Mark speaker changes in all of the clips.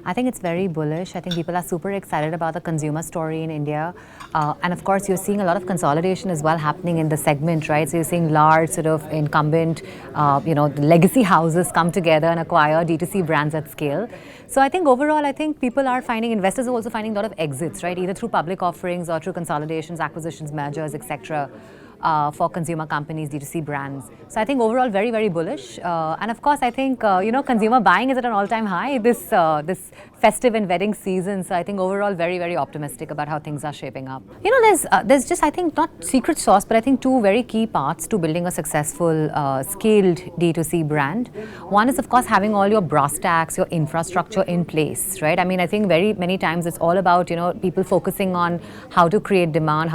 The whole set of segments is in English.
Speaker 1: I think it's very bullish. I think people are super excited about the consumer story in India. And of course, you're seeing a lot of consolidation as well happening in the segment, right? So you're seeing large sort of incumbent, the legacy houses come together and acquire D2C brands at scale. So I think overall, I think people are finding, investors are also finding a lot of exits, right? Either through public offerings or through consolidations, acquisitions, mergers, etc. For consumer companies, D2C brands. So I think overall very, very bullish. And of course, I think, consumer buying is at an all-time high this festive and wedding season. So I think overall very, very optimistic about how things are shaping up. There's just, I think, not secret sauce, but I think two very key parts to building a successful scaled D2C brand. One is, of course, having all your brass tacks, your infrastructure in place, right? I mean, I think very many times it's all about, people focusing on how to create demand,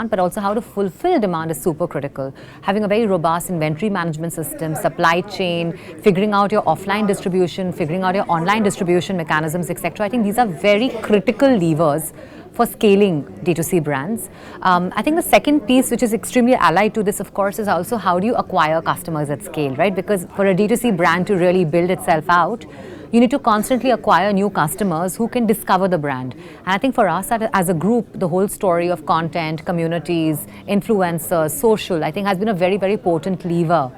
Speaker 1: but also how to fulfill demand is super critical. Having a very robust inventory management system, supply chain, figuring out your offline distribution, figuring out your online distribution mechanisms, etc. I think these are very critical levers for scaling D2C brands. I think the second piece, which is extremely allied to this, of course, is also how do you acquire customers at scale, right? Because for a D2C brand to really build itself out, you need to constantly acquire new customers who can discover the brand. And I think for us as a group, the whole story of content, communities, influencers, social, I think has been a very, very potent lever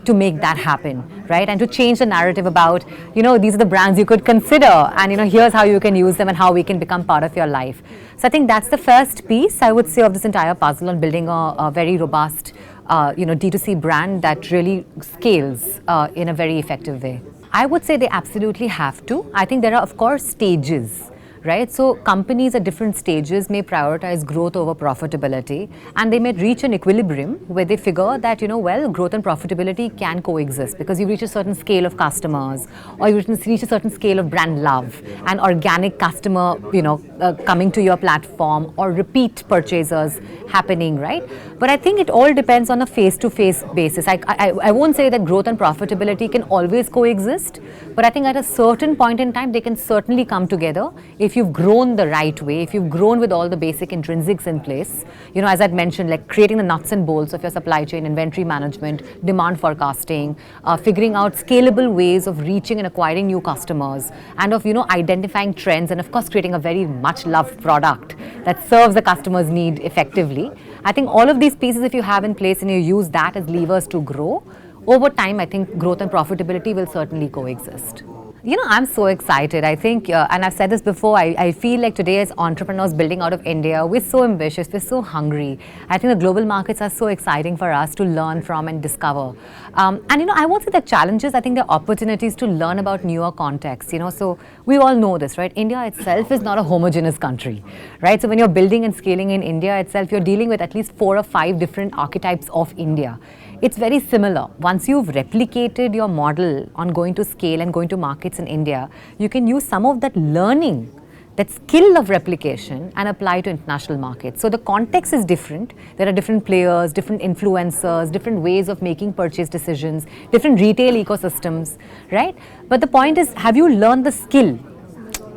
Speaker 1: to make that happen, right? And to change the narrative about, these are the brands you could consider and, here's how you can use them and how we can become part of your life. So I think that's the first piece, I would say, of this entire puzzle on building a very robust, D2C brand that really scales in a very effective way. I would say they absolutely have to. I think there are, of course, stages, right? So companies at different stages may prioritize growth over profitability, and they may reach an equilibrium where they figure that, growth and profitability can coexist because you reach a certain scale of customers, or you reach a certain scale of brand love and organic customer, coming to your platform, or repeat purchasers happening, right? But I think it all depends on a face-to-face basis. I won't say that growth and profitability can always coexist, but I think at a certain point in time, they can certainly come together if you've grown the right way, if you've grown with all the basic intrinsics in place, as I'd mentioned, like creating the nuts and bolts of your supply chain, inventory management, demand forecasting, figuring out scalable ways of reaching and acquiring new customers, and of, identifying trends, and of course, creating a very much loved product that serves the customer's need effectively. I think all of these pieces, if you have in place and you use that as levers to grow, over time, I think growth and profitability will certainly coexist. I'm so excited. I think, and I've said this before, I feel like today as entrepreneurs building out of India, we're so ambitious, we're so hungry. I think the global markets are so exciting for us to learn from and discover. And I won't say they're challenges, I think they're opportunities to learn about newer contexts, So we all know this, right? India itself is not a homogeneous country, right? So when you're building and scaling in India itself, you're dealing with at least 4 or 5 different archetypes of India. It's very similar. Once you've replicated your model on going to scale and going to markets in India, you can use some of that learning, that skill of replication, and apply to international markets. So the context is different. There are different players, different influencers, different ways of making purchase decisions, different retail ecosystems, right? But the point is, have you learned the skill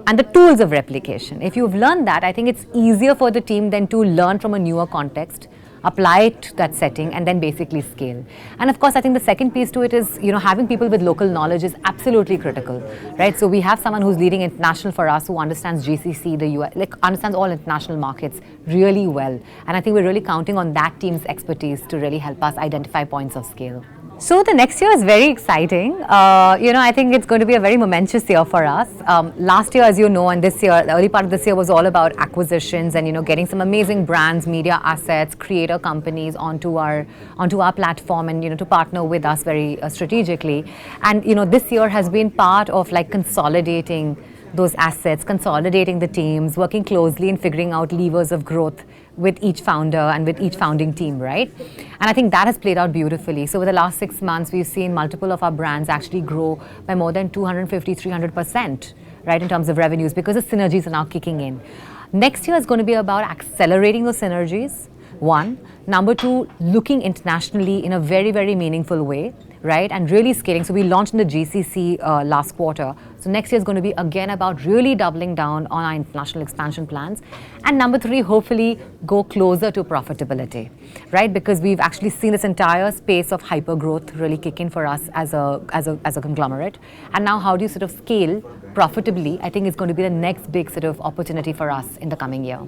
Speaker 1: and the tools of replication? If you've learned that, I think it's easier for the team then to learn from a newer context, apply it to that setting, and then basically scale. And of course, I think the second piece to it is, having people with local knowledge is absolutely critical, right? So we have someone who's leading international for us, who understands GCC, the US, understands all international markets really well. And I think we're really counting on that team's expertise to really help us identify points of scale. So the next year is very exciting. I think it's going to be a very momentous year for us. Last year, as you know, and this year, the early part of this year was all about acquisitions and, getting some amazing brands, media assets, creator companies onto our platform and, to partner with us very strategically. And, this year has been part of consolidating those assets, consolidating the teams, working closely and figuring out levers of growth with each founder and with each founding team, right? And I think that has played out beautifully. So over the last 6 months, we've seen multiple of our brands actually grow by more than 250, 300%, right, in terms of revenues, because the synergies are now kicking in. Next year is going to be about accelerating those synergies, one. Number two, looking internationally in a very, very meaningful way. right? And really scaling. So we launched in the GCC last quarter. So next year is going to be again about really doubling down on our international expansion plans. And number three, hopefully go closer to profitability, right? Because we've actually seen this entire space of hyper growth really kick in for us as a conglomerate. And now how do you sort of scale profitably? I think is going to be the next big sort of opportunity for us in the coming year.